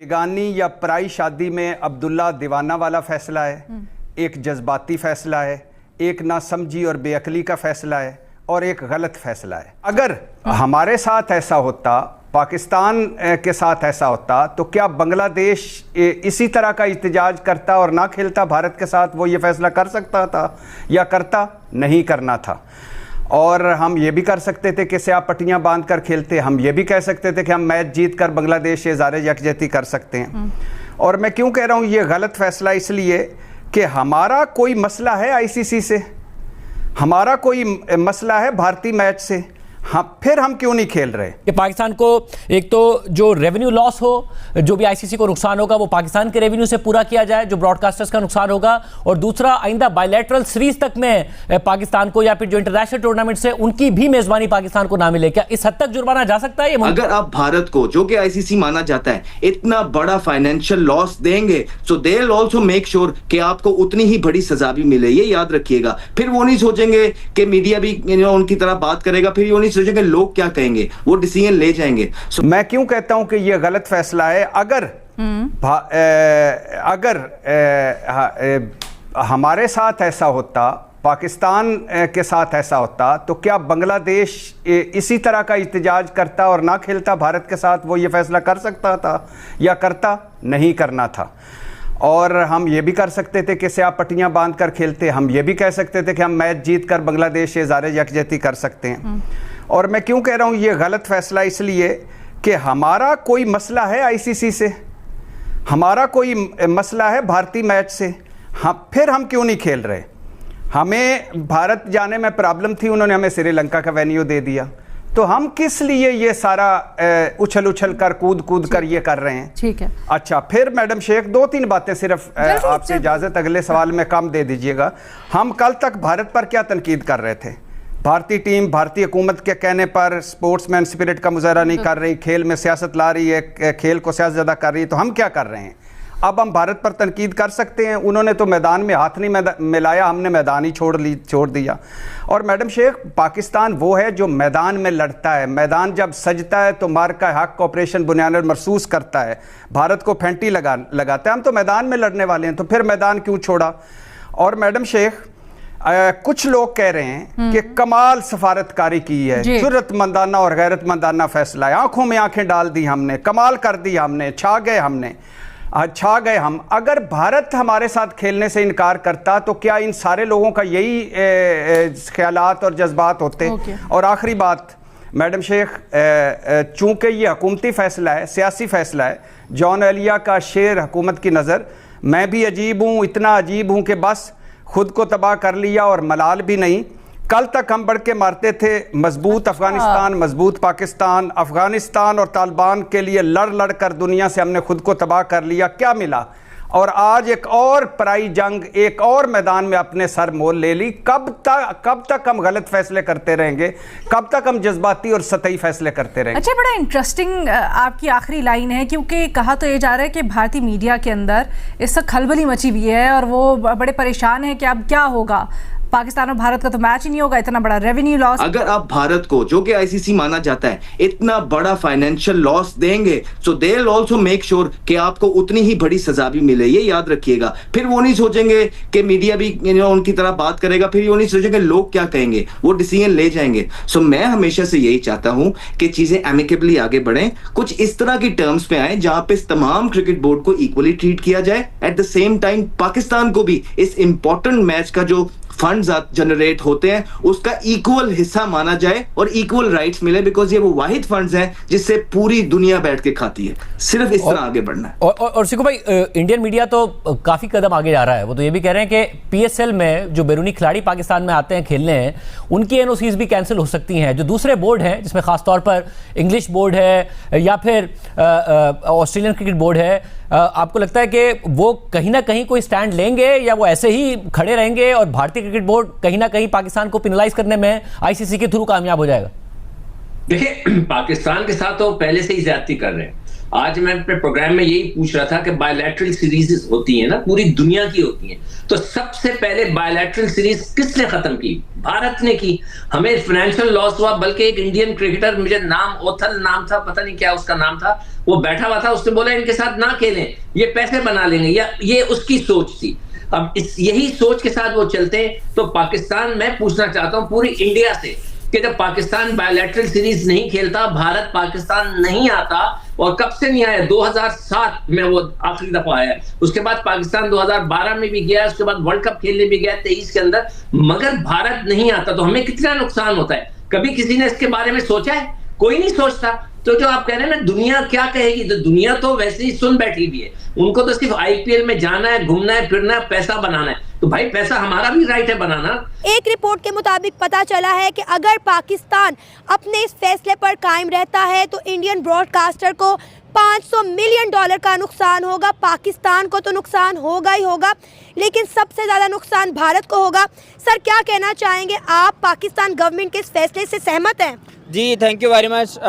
बेगानी या पराई शादी में अब्दुल्ला दीवाना वाला फैसला है, एक जज्बाती फैसला है, एक नासमझी और बेअकली का फैसला है और एक गलत फैसला है। अगर हमारे साथ ऐसा होता, पाकिस्तान के साथ ऐसा होता, तो क्या बांग्लादेश इसी तरह का इhtजाज करता और ना खेलता भारत के साथ? वो ये फैसला कर सकता था या करता? नहीं करना था। और हम ये भी कर सकते थे कि स्याह पट्टियाँ बांध कर खेलते, हम ये भी कह सकते थे कि हम मैच जीत कर बांग्लादेश से इज़हार यकजहती कर सकते हैं। और मैं क्यों कह रहा हूँ ये गलत फैसला? इसलिए कि हमारा कोई मसला है आईसीसी से, हमारा कोई मसला है भारतीय मैच से, फिर हम क्यों नहीं खेल रहे? कि पाकिस्तान को एक तो जो रेवेन्यू लॉस हो, जो भी आईसीसी को नुकसान होगा वो पाकिस्तान के रेवेन्यू से पूरा किया जाए, जो ब्रॉडकास्टर्स का नुकसान होगा, और दूसरा आइंदा बायलैटरल सीरीज तक में पाकिस्तान को या फिर जो इंटरनेशनल टूर्नामेंट से उनकी भी मेजबानी पाकिस्तान को ना मिले। क्या इस हद तक जुर्माना जा सकता है? अगर आप भारत को, जो कि आईसीसी माना जाता है, इतना बड़ा फाइनेंशियल लॉस देंगे, so they will also make sure कि आपको उतनी ही बड़ी सजा भी मिले। ये याद रखिएगा। फिर वो नहीं सोचेंगे कि मीडिया भी उनकी तरह बात करेगा, फिर वो नहीं सोचेंगे लोग क्या कहेंगे, वो डिसीजन ले जाएंगे। मैं क्यों कहता हूं कि यह गलत फैसला है? अगर हमारे साथ ऐसा होता, पाकिस्तान के साथ ऐसा होता, तो क्या बांग्लादेश इसी तरह का इhtजाज करता और ना खेलता भारत के साथ? वो ये फैसला कर सकता था या करता? नहीं करना था। और हम ये भी कर सकते थे कि स्याह पट्टियाँ बांध कर खेलते, हम ये भी कह सकते थे कि हम मैच जीत कर बांग्लादेश से इज़हार यकजहती कर सकते हैं। और मैं क्यों कह रहा हूँ ये गलत फैसला? इसलिए कि हमारा कोई मसला है आईसीसी से, हमारा कोई मसला है भारतीय मैच से, फिर हम क्यों नहीं खेल रहे? हमें भारत जाने में प्रॉब्लम थी, उन्होंने हमें श्रीलंका का वेन्यू दे दिया, तो हम किस लिए ये सारा उछल उछल कर कूद कर ये कर रहे हैं? ठीक है। अच्छा, फिर मैडम शेख 2-3 बातें सिर्फ आपसे इजाज़त, अगले सवाल में कम दे दीजिएगा। हम कल तक भारत पर क्या तनकीद कर रहे थे? भारतीय टीम भारतीय हुकूमत के कहने पर स्पोर्ट्समैन स्पिरिट का मुजाहरा नहीं कर रही, खेल में सियासत ला रही है, खेल को सियासत ज़्यादा कर रही है, तो हम क्या कर रहे हैं? अब हम भारत पर तनकीद कर सकते हैं? उन्होंने तो मैदान में हाथ नहीं मिलाया, हमने मैदान ही छोड़ दिया। और मैडम शेख, पाकिस्तान वो है जो मैदान में लड़ता है, मैदान जब सजता है तो मार्का हक ऑपरेशन बुनियाद महसूस करता है, भारत को फेंटी लगाता है। हम तो मैदान में लड़ने वाले हैं, तो फिर मैदान क्यों छोड़ा? और मैडम शेख, कुछ लोग कह रहे हैं कि कमाल सफारतकारी की है, जुर्रतमंदाना और गैरतमंदाना फैसला है, आंखों में आंखें डाल दी हमने, कमाल कर दी हमने, छा गए हम। अगर भारत हमारे साथ खेलने से इनकार करता तो क्या इन सारे लोगों का यही ख्यालात और जज्बात होते? और आखिरी बात मैडम शेख, चूंकि ये हुकूमती फैसला है, सियासी फैसला है, जॉन एलिया का शेर हुकूमत की नज़र, मैं भी अजीब हूँ, इतना अजीब हूँ कि बस खुद को तबाह कर लिया और मलाल भी नहीं। कल तक हम बढ़ के मारते थे मजबूत अफगानिस्तान, मजबूत पाकिस्तान, अफगानिस्तान और तालिबान के लिए लड़ कर दुनिया से हमने खुद को तबाह कर लिया, क्या मिला? और आज एक और पराई जंग एक और मैदान में अपने सर मोल ले ली। कब तक हम गलत फैसले करते रहेंगे? कब तक हम जज्बाती और सतही फैसले करते रहेंगे? अच्छा, बड़ा इंटरेस्टिंग आपकी आखिरी लाइन है, क्योंकि कहा तो ये जा रहा है कि भारतीय मीडिया के अंदर इस वक्त खलबली मची हुई है और वो बड़े परेशान है कि अब क्या होगा, पाकिस्तान और भारत का तो मैच ही नहीं होगा, इतना बड़ा रेवेन्यू लॉस। अगर आप भारत को, जो कि आईसीसी माना जाता है, इतना बड़ा फाइनेंशियल लॉस देंगे, so they will also make sure कि आपको उतनी ही बड़ी सजा भी मिले। ये याद रखिएगा। फिर वो नहीं सोचेंगे कि मीडिया भी उनकी तरह बात करेगा, फिर वो नहीं सोचेंगे लोग क्या कहेंगे, वो डिसीजन ले जाएंगे। सो मैं हमेशा से यही चाहता हूं कि चीजें एमिकेबली आगे बढ़ें, कुछ इस तरह की टर्म्स पे आए जहां पे तमाम क्रिकेट बोर्ड को इक्वली ट्रीट किया जाए। At the same time Pakistan को भी इस इंपॉर्टेंट मैच का जो फंड्स जनरेट होते हैं उसका इक्वल हिस्सा माना जाए और इक्वल राइट्स मिले, बिकॉज ये वो वाहिद फंड्स हैं जिससे पूरी दुनिया बैठ के खाती है। सिर्फ इस तरह आगे बढ़ना है। और सिको भाई, इंडियन मीडिया तो काफी कदम आगे जा रहा है। वो तो ये भी कह रहे हैं कि पीएसएल में जो बैरूनी खिलाड़ी पाकिस्तान में आते हैं खेलने हैं, उनकी एनओसीज भी कैंसिल हो सकती हैं। जो दूसरे बोर्ड हैं, जिसमें खासतौर पर इंग्लिश बोर्ड है या फिर ऑस्ट्रेलियन क्रिकेट बोर्ड है, आपको लगता है कि वो कहीं ना कहीं कोई स्टैंड लेंगे या वो ऐसे ही खड़े रहेंगे और भारतीय क्रिकेट बोर्ड कहीं ना कहीं पाकिस्तान को पेनलाइज करने में आईसीसी के थ्रू कामयाब हो जाएगा? देखिए, पाकिस्तान के साथ तो पहले से ही ज्यादती कर रहे हैं। आज मैं अपने प्रोग्राम में यही पूछ रहा था कि बायलैटरल सीरीज होती है ना, पूरी दुनिया की होती है, तो सबसे पहले बायलैटरल सीरीज किसने खत्म की? भारत ने की। हमें फाइनेंशियल लॉस हुआ, बल्कि एक इंडियन क्रिकेटर, मुझे ओथल नाम था, पता नहीं क्या उसका नाम था, वो बैठा हुआ था, उसने बोला इनके साथ ना खेलें, ये पैसे बना लेंगे, या ये उसकी सोच थी। अब यही सोच के साथ वो चलते हैं। तो पाकिस्तान, मैं पूछना चाहता हूं पूरी इंडिया से कि जब पाकिस्तान बायलैटरल सीरीज नहीं खेलता, भारत पाकिस्तान नहीं आता, और कब से नहीं आया? 2007 में वो आखिरी दफा आया, उसके बाद पाकिस्तान 2012 में भी गया, उसके बाद वर्ल्ड कप खेलने भी गया 23 के अंदर, मगर भारत नहीं आता। तो हमें कितना नुकसान होता है? कभी किसी ने इसके बारे में सोचा है? कोई नहीं सोचता। तो जो आप कह रहे हैं ना दुनिया क्या कहेगी, तो दुनिया तो वैसे ही सुन बैठी हुई है, उनको तो सिर्फ आईपीएल में जाना है, घूमना है, फिरना है, पैसा बनाना है। तो भाई पैसा हमारा भी राइट है बनाना। एक रिपोर्ट के मुताबिक पता चला है कि अगर पाकिस्तान अपने इस फैसले पर कायम रहता है तो इंडियन ब्रॉडकास्टर को $500 मिलियन का नुकसान होगा। पाकिस्तान को तो नुकसान होगा ही होगा, लेकिन सबसे ज़्यादा नुकसान भारत को होगा। सर, क्या कहना चाहेंगे आप? पाकिस्तान गवर्नमेंट के इस फैसले से सहमत हैं? जी, थैंक यू वेरी मच।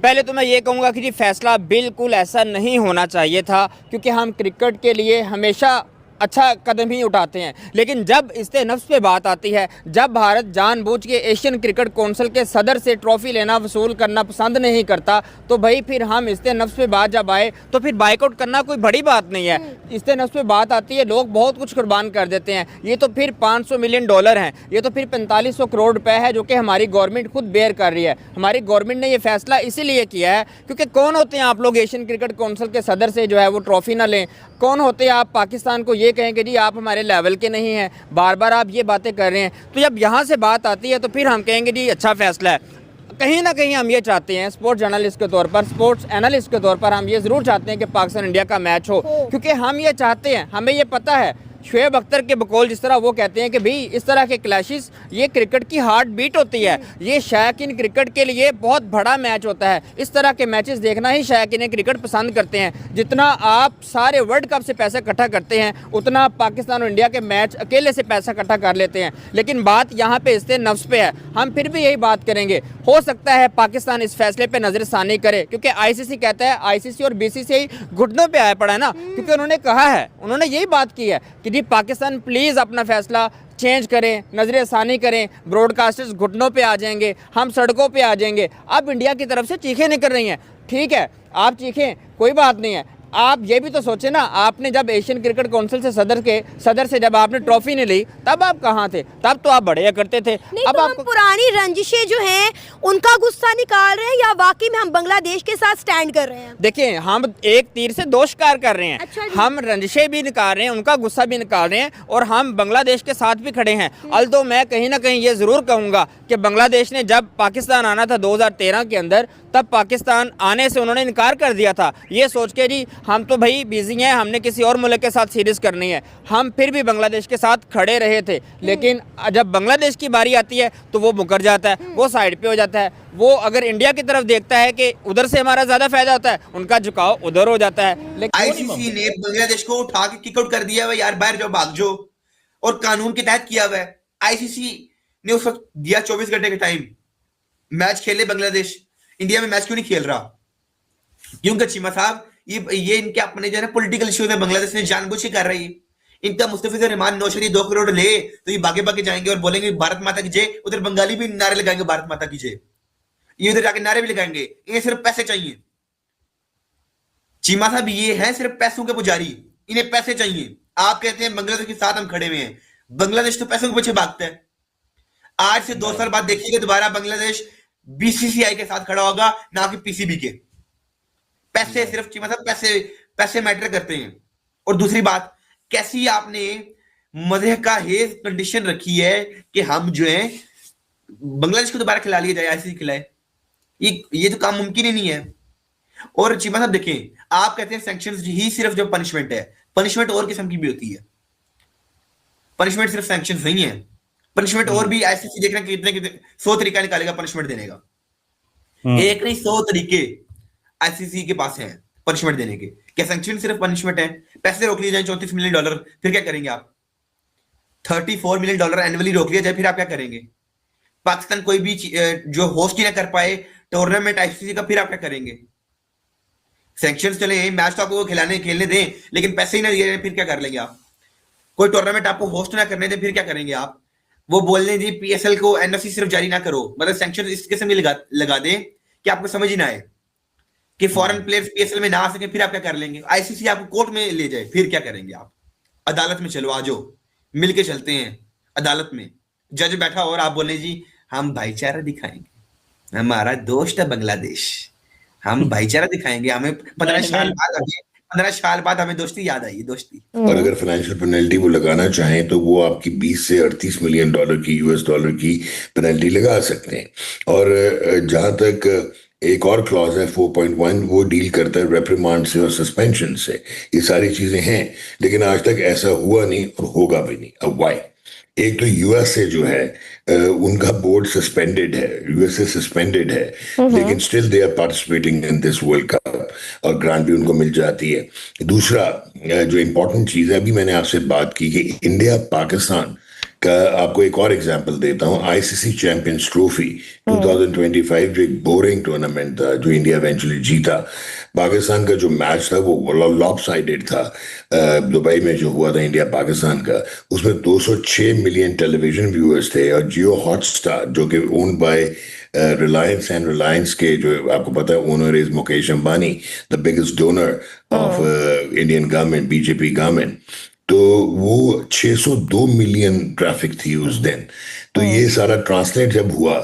पहले तो मैं ये कहूँगा कि जी फैसला बिल्कुल ऐसा नहीं होना चाहिए था, क्योंकि हम क्रिकेट के लिए हमेशा अच्छा कदम ही उठाते हैं, लेकिन जब इससे नफ्स पे बात आती है, जब भारत जानबूझ के एशियन क्रिकेट काउंसिल के सदर से ट्रॉफी लेना वसूल करना पसंद नहीं करता, तो भाई फिर हम इससे नफ्स पे बात जब आए तो फिर बाइकआउट करना कोई बड़ी बात नहीं है। इससे नफ्स पे बात आती है, लोग बहुत कुछ कुर्बान कर देते हैं। ये तो फिर $500 मिलियन हैं, ये तो फिर 4500 करोड़ रुपए है, जो कि हमारी गवर्नमेंट खुद बेयर कर रही है। हमारी गवर्नमेंट ने ये फैसला इसीलिए किया है क्योंकि कौन होते हैं आप लोग एशियन क्रिकेट काउंसिल के सदर से जो है वो ट्रॉफी ना लें? कौन होते हैं आप पाकिस्तान को ये कहें कि जी आप हमारे लेवल के नहीं हैं? बार बार आप ये बातें कर रहे हैं। तो जब यहाँ से बात आती है तो फिर हम कहेंगे जी अच्छा फैसला है। कहीं ना कहीं हम ये चाहते हैं, स्पोर्ट्स जर्नलिस्ट के तौर पर, स्पोर्ट्स एनालिस्ट के तौर पर, हम ये ज़रूर चाहते हैं कि पाकिस्तान इंडिया का मैच हो, क्योंकि हम ये चाहते हैं, हमें ये पता है, शुएब अख्तर के बकौल जिस तरह वो कहते हैं कि भाई इस तरह के क्लैशेस ये क्रिकेट की हार्ट बीट होती है, ये शायकीन क्रिकेट के लिए बहुत बड़ा मैच होता है। इस तरह के मैचेस देखना ही शायकीन क्रिकेट पसंद करते हैं। जितना आप सारे वर्ल्ड कप से पैसा इकट्ठा करते हैं, उतना पाकिस्तान और इंडिया के मैच अकेले से पैसा इकट्ठा कर लेते हैं। लेकिन बात यहाँ पे इससे नफ्स पे है। हम फिर भी यही बात करेंगे, हो सकता है पाकिस्तान इस फैसले पे नजरसानी करे, क्योंकि आईसीसी कहता है, आईसीसी और बीसीसीआई घुटनों पे आया पड़ा है ना, क्योंकि उन्होंने कहा है, उन्होंने यही बात की है कि जी पाकिस्तान प्लीज़ अपना फैसला चेंज करें, नजरसानी करें, ब्रॉडकास्टर्स घुटनों पे आ जाएंगे, हम सड़कों पे आ जाएंगे। अब इंडिया की तरफ से चीखें निकल रही हैं, ठीक है आप चीखें, कोई बात नहीं है। आप ये भी तो सोचे ना, आपने जब एशियन क्रिकेट काउंसिल से सदर से जब आपने ट्रॉफी नहीं ली, तब आप कहाँ थे? तब तो आप बढ़िया करते थे। अब तो हम पुरानी रंजिशें जो हैं उनका गुस्सा निकाल रहे हैं, या वाकई में हम बांग्लादेश के साथ स्टैंड कर रहे हैं? देखिए, हम एक तीर से दो शिकार कर रहे हैं। अच्छा, हम रंजिशें भी निकाल रहे हैं, उनका गुस्सा भी निकाल रहे हैं, और हम बांग्लादेश के साथ भी खड़े हैं। अल्दो मैं कहीं ना कहीं ये जरूर कहूंगा कि बांग्लादेश ने जब पाकिस्तान आना था 2013 के अंदर, तब पाकिस्तान आने से उन्होंने इनकार कर दिया था, ये सोच के जी हम तो भाई बिजी हैं, हमने किसी और मुल्क के साथ सीरीज करनी है। हम फिर भी बांग्लादेश के साथ खड़े रहे थे, लेकिन जब बांग्लादेश की बारी आती है तो वो मुकर जाता है, वो साइड पे हो जाता है। वो अगर इंडिया की तरफ देखता है कि उधर से हमारा ज्यादा फायदा होता है, उनका झुकाव उधर हो जाता है। लेकिन आईसीसी ने बांग्लादेश को उठा के किक आउट कर दिया हुआ, यार बाहर जाओ, भाग जाओ, और कानून के तहत किया हुआ है। आईसीसी ने उस वक्त दिया 24 घंटे का टाइम, मैच खेले बांग्लादेश, इंडिया में मैच क्यों नहीं खेल रहा? क्योंकि चीमा साहब ये इनके अपने जो है पॉलिटिकल इश्यूज है, बांग्लादेश ने जानबूझ के कर रही है। इनका मुस्तफिजुर रहमान नौशरी 2 करोड़ ले तो ये भागे भागे जाएंगे और बोलेंगे भारत माता की जय, उधर बंगाली भी नारे लगाएंगे भारत माता की जय, ये उधर जाके नारे भी लगाएंगे। ये सिर्फ पैसे चाहिए चीमा साहब, ये है सिर्फ पैसों के पुजारी, इन्हें पैसे चाहिए। आप कहते हैं बांग्लादेश के साथ हम खड़े हुए हैं, बांग्लादेश तो पैसों के पीछे भागता है। आज से 2 साल बाद देखिएगा दोबारा बांग्लादेश बीसीसीआई के साथ खड़ा होगा, ना कि पीसीबी के। पैसे सिर्फ चीमा साहब, पैसे मैटर करते हैं। और दूसरी बात, कैसी आपने मजे का हेज कंडीशन रखी है कि हम जो है बांग्लादेश को दोबारा खिला लिया जाए, ऐसे खिलाए, ये तो काम मुमकिन ही नहीं है। और चीमा साहब देखें, आप कहते हैं सैंक्शंस ही सिर्फ जो पनिशमेंट है, पनिशमेंट और किस्म की भी होती है। पनिशमेंट सिर्फ सैंक्शंस नहीं है, पनिशमेंट और भी आईसीसी देख रहे हैं कितने 100 तरीका निकालेगा पनिशमेंट देने का। एक नहीं 100 तरीके आईसीसी के पास हैं पनिशमेंट देने के। क्या सैंक्शन सिर्फ पनिशमेंट है? पैसे रोक लिए जाए $34 मिलियन, फिर क्या करेंगे आप? $34 मिलियन एनुअली रोक लिया जाए, फिर आप क्या करेंगे? पाकिस्तान कोई भी जो होस्ट ही ना कर पाए टूर्नामेंट आईसीसी का, फिर आप क्या करेंगे? सैंक्शंस चले, मैच तो आपको खेलने दें, लेकिन पैसे ही ना दिए फिर क्या कर लेंगे आप? कोई टूर्नामेंट आपको होस्ट ना करने दे फिर क्या करेंगे आप? वो बोल दें जी पीएसएल को एनओसी सिर्फ जारी ना करो, मतलब सैंक्शन इस किस्म में लगा दें कि आपको समझ ही ना आए कि फॉरेन प्लेयर्स पीएसएल में ना आ सके, फिर आप क्या कर लेंगे? आईसीसी आपको कोर्ट में ले जाए, फिर क्या करेंगे आप? अदालत में चलो, आजो मिलके चलते हैं अदालत में, जज बैठा और आप बोले जी हम भाईचारा दिखाएंगे, हमारा दोस्त है बांग्लादेश, हम भाईचारा दिखाएंगे, हमें 15 साल बाद हमें दोस्ती याद आई, दोस्ती। और अगर फाइनेंशियल पेनल्टी वो लगाना चाहें तो वो आपकी 20 से 38 मिलियन डॉलर की यूएस डॉलर की पेनल्टी लगा सकते हैं। और जहां तक एक और क्लॉज है 4.1, वो डील करता है रेप्रिमांड से और सस्पेंशन से। ये सारी चीजें हैं, लेकिन आज तक ऐसा हुआ नहीं और होगा भी नहीं। अब वाई? एक तो यूएस से जो है उनका बोर्ड सस्पेंडेड है, यूएसए सस्पेंडेड है, लेकिन still they are participating in this World Cup और ग्रांट भी उनको मिल जाती है। दूसरा जो इंपॉर्टेंट चीज है, अभी मैंने आपसे बात की कि इंडिया पाकिस्तान का, आपको एक और एग्जांपल देता हूं, आईसीसी चैंपियंस ट्रॉफी 2025 जो एक बोरिंग टूर्नामेंट था जो इंडिया इवेंचुअली जीता। पाकिस्तान का जो मैच था वो लॉपसाइडेड था, दुबई में जो हुआ था इंडिया पाकिस्तान का, उसमें 206 मिलियन टेलीविजन व्यूअर्स थे और जियो हॉटस्टार जो कि owned by Reliance and Reliance के जो आपको पता है owner is Mukesh Ambani, the biggest donor of Indian government, BJP government. तो वो 602 मिलियन ट्रैफिक थी उस दिन। तो ये सारा ट्रांसलेट जब हुआ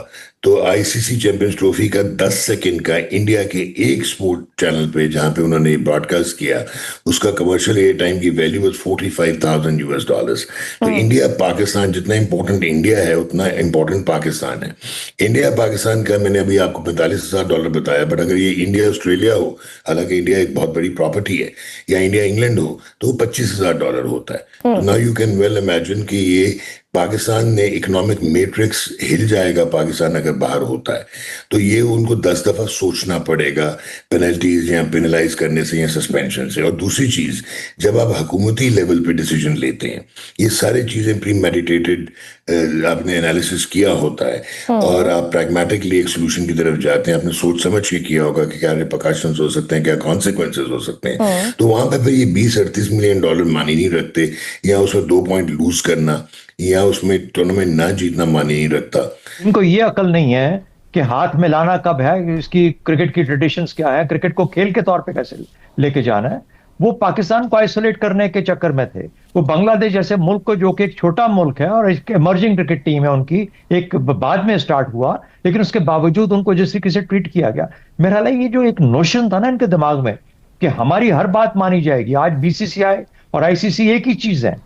तो आईसीसी चैंपियंस ट्रॉफी का 10 सेकंड का इंडिया के एक स्पोर्ट चैनल पे जहां पे उन्होंने ब्रॉडकास्ट किया, उसका कमर्शियल एयर टाइम की वैल्यू वाज $45,000 यूएस डॉलर्स। तो इंडिया पाकिस्तान, जितना इंपॉर्टेंट इंडिया है उतना इंपॉर्टेंट पाकिस्तान है। इंडिया पाकिस्तान का मैंने अभी आपको $45,000 बताया, बट अगर ये इंडिया ऑस्ट्रेलिया हो, हालांकि इंडिया एक बहुत बड़ी प्रॉपर्टी है, या इंडिया इंग्लैंड हो तो $25,000 होता है। तो now you can well imagine कि ये पाकिस्तान ने इकोनॉमिक मैट्रिक्स हिल जाएगा पाकिस्तान अगर बाहर होता है। तो ये उनको 10 दफा सोचना पड़ेगा पेनल्टीज या पेनलाइज करने से या सस्पेंशन से। और दूसरी चीज, जब आप हुकूमती लेवल पे डिसीजन लेते हैं, ये सारी चीजें प्री मेडिटेटेड, आपने एनालिसिस किया होता है और आप प्रैग्मेटिकली एक सोल्यूशन की तरफ जाते हैं, आपने सोच समझ के किया होगा कि क्या रिपरकशंस हो सकते हैं, क्या कॉन्सिक्वेंसेज हो सकते हैं। तो वहां पर फिर ये 20-38 मिलियन डॉलर मानी नहीं रखते, या उसमें 2 पॉइंट लूज करना या उसमें टूर्नामेंट ना जीतना माने नहीं रखता। इनको ये अकल नहीं है कि हाथ में लाना कब है, इसकी क्रिकेट की ट्रेडिशंस क्या है, क्रिकेट को खेल के तौर पे कैसे लेके जाना है। वो पाकिस्तान को आइसोलेट करने के चक्कर में थे। वो बांग्लादेश जैसे मुल्क को, जो कि एक छोटा मुल्क है और एक इमर्जिंग क्रिकेट टीम है उनकी, एक बाद में स्टार्ट हुआ, लेकिन उसके बावजूद उनको जिस तरीके से ट्रीट किया गया, मेरा ख्याल है ये जो एक नोशन था ना इनके दिमाग में कि हमारी हर बात मानी जाएगी। आज बीसीसीआई और आईसीसी एक ही चीज है।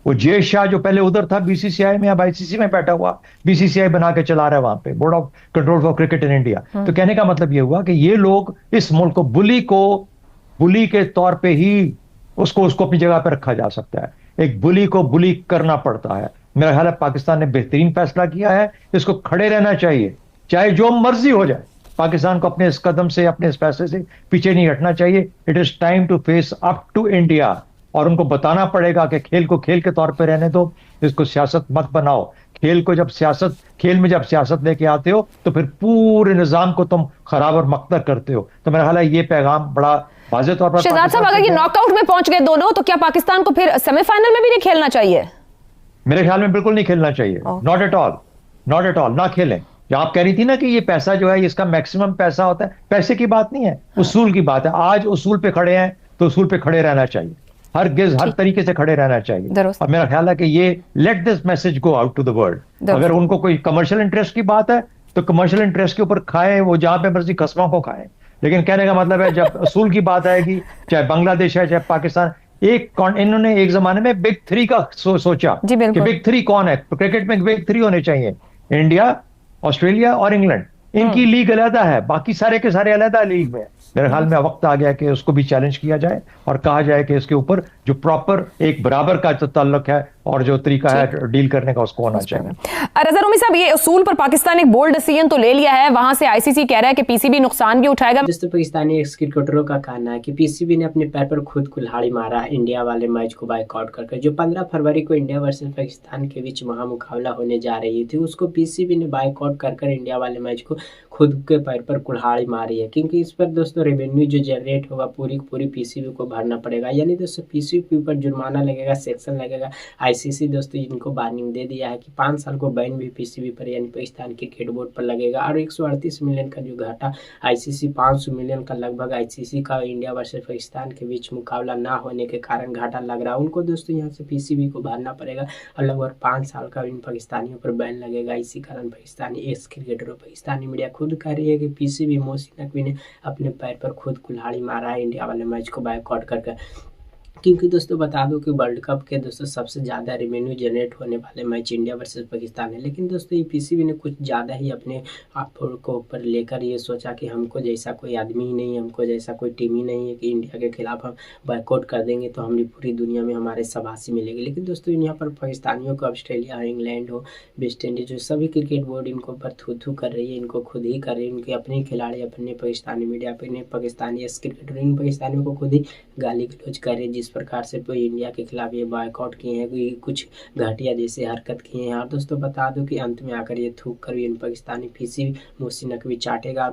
वो जय शाह जो पहले उधर था बीसीसीआई में, अब आईसीसी में बैठा हुआ, बीसीसीआई बना के चला रहा है वहां पे, board of control for cricket in India. तो कहने का मतलब ये हुआ कि ये लोग इस मुल्क को बुली के तौर पे ही उसको अपनी जगह पे रखा जा सकता है। एक बुली को बुली करना पड़ता है। मेरा ख्याल है पाकिस्तान ने बेहतरीन फैसला किया है, इसको खड़े रहना चाहिए, चाहे जो मर्जी हो जाए। पाकिस्तान को अपने इस कदम से, अपने इस फैसले से पीछे नहीं हटना चाहिए। It is time to face up to India, और उनको बताना पड़ेगा कि खेल को खेल के तौर पे रहने दो, इसको सियासत मत बनाओ। खेल में जब सियासत लेके आते हो तो फिर पूरे निजाम को तुम खराब और मक्तर करते हो। तो मेरा ख्याल है ये पैगाम बड़ा वाज़ेह तौर पर, शहजाद साहब, अगर ये नॉकआउट में पहुंच गए दोनों, तो क्या पाकिस्तान को फिर सेमीफाइनल में भी नहीं खेलना चाहिए? मेरे ख्याल में बिल्कुल नहीं खेलना चाहिए। नॉट एट ऑल, ना खेलें। जो आप कह रही थी ना कि ये पैसा जो है इसका मैक्सिमम पैसा होता है, पैसे की बात नहीं है, उसूल की बात है। आज उसूल पे खड़े हैं तो उसूल पे खड़े रहना चाहिए, हर तरीके से खड़े रहना चाहिए। और मेरा ख्याल है कि ये let this message go out to the world. अगर उनको कोई कमर्शियल इंटरेस्ट की बात है तो कमर्शियल इंटरेस्ट के ऊपर खाएं, वो जहां पे मर्जी कसमों को खाएं, लेकिन कहने का मतलब है जब असूल की बात आएगी, चाहे बांग्लादेश है चाहे पाकिस्तान, इन्होंने एक जमाने में बिग 3 का सोचा कि बिग 3 कौन है। क्रिकेट में बिग 3 होने चाहिए, इंडिया, ऑस्ट्रेलिया और इंग्लैंड। इनकी लीग अलहदा है, बाकी सारे के सारे अलहदा लीग में। मेरे ख्याल में वक्त आ गया कि उसको भी चैलेंज किया जाए और कहा जाए कि इसके ऊपर जो प्रॉपर एक बराबर का जो ताल्लुक है और जो तरीका है डील करने का उसको होना चाहिए। रज़ा रूमी साहब, ये उसूल पर पाकिस्तान एक बोल्ड डिसीजन तो ले लिया है, वहां से आईसीसी कह रहा है कि पीसीबी नुकसान भी उठाएगा। दोस्तों, पाकिस्तानी एक्स क्रिकेटरों का कहना है कि पीसीबी ने अपने पैर पर खुद कुल्हाड़ी मारा इंडिया वाले मैच को बायकॉट करके। जो 15 फरवरी को इंडिया वर्सेस पाकिस्तान के बीच महामुकाबला होने जा रही थी, उसको पीसीबी ने बायकॉट कर इंडिया वाले मैच को खुद के पैर पर कुल्हाड़ी मारी है, क्योंकि इस पर दोस्तों रेवेन्यू जो जनरेट होगा पूरी पीसीबी को भरना पड़ेगा। यानी दोस्तों पीसीबी के ऊपर जुर्माना लगेगा, सेक्शन लगेगा। आईसीसी दोस्तों इनको वार्निंग दे दिया है कि 5 साल को बैन भी पीसीबी पर यानी पाकिस्तान क्रिकेट बोर्ड पर लगेगा। और 138 मिलियन का जो घाटा आईसीसी 500 मिलियन का लगभग आईसीसी का इंडिया वर्सेस पाकिस्तान के बीच मुकाबला ना होने के कारण घाटा लग रहा है, उनको दोस्तों यहाँ से पीसीबी को भरना पड़ेगा और लगभग 5 साल का इन पाकिस्तानियों पर बैन लगेगा। इसी कारण पाकिस्तानी एक्स क्रिकेटरों, पाकिस्तानी मीडिया खुद कह रही है कि पीसीबी मोहसिन नकवी ने अपने पैर पर खुद कुल्हाड़ी मारा है इंडिया वाले मैच को बायकॉट करके। क्योंकि दोस्तों बता दो कि वर्ल्ड कप के दोस्तों सबसे ज़्यादा रेवेन्यू जनरेट होने वाले मैच इंडिया वर्सेस पाकिस्तान है, लेकिन दोस्तों ये पीसीबी ने कुछ ज़्यादा ही अपने आप को ऊपर लेकर ये सोचा कि हमको जैसा कोई आदमी ही नहीं है, हमको जैसा कोई टीम ही नहीं है कि इंडिया के खिलाफ हम बायकॉट कर देंगे तो हमारी पूरी दुनिया में हमारे शाबाशी मिलेगी। लेकिन दोस्तों यहाँ पर पाकिस्तानियों को ऑस्ट्रेलिया हो, इंग्लैंड हो, वेस्ट इंडीज जो सभी क्रिकेट बोर्ड इनको ऊपर थू कर रही है, इनको खुद ही कर रही है। इनके अपने खिलाड़ी, अपने पाकिस्तानी मीडिया, अपने पाकिस्तानी क्रिकेटर इन पाकिस्तानियों को खुद ही गाली गलौज कर रहे हैं। जिस प्रकार से इंडिया के खिलाफ ये बायकॉट किए हैं, कुछ घटिया जैसे हरकत किए हैं। और दोस्तों बता दो कि अंत में आकर ये थूक कर इन पाकिस्तानी पीसीबी मोहसिन नकवी चाटेगा।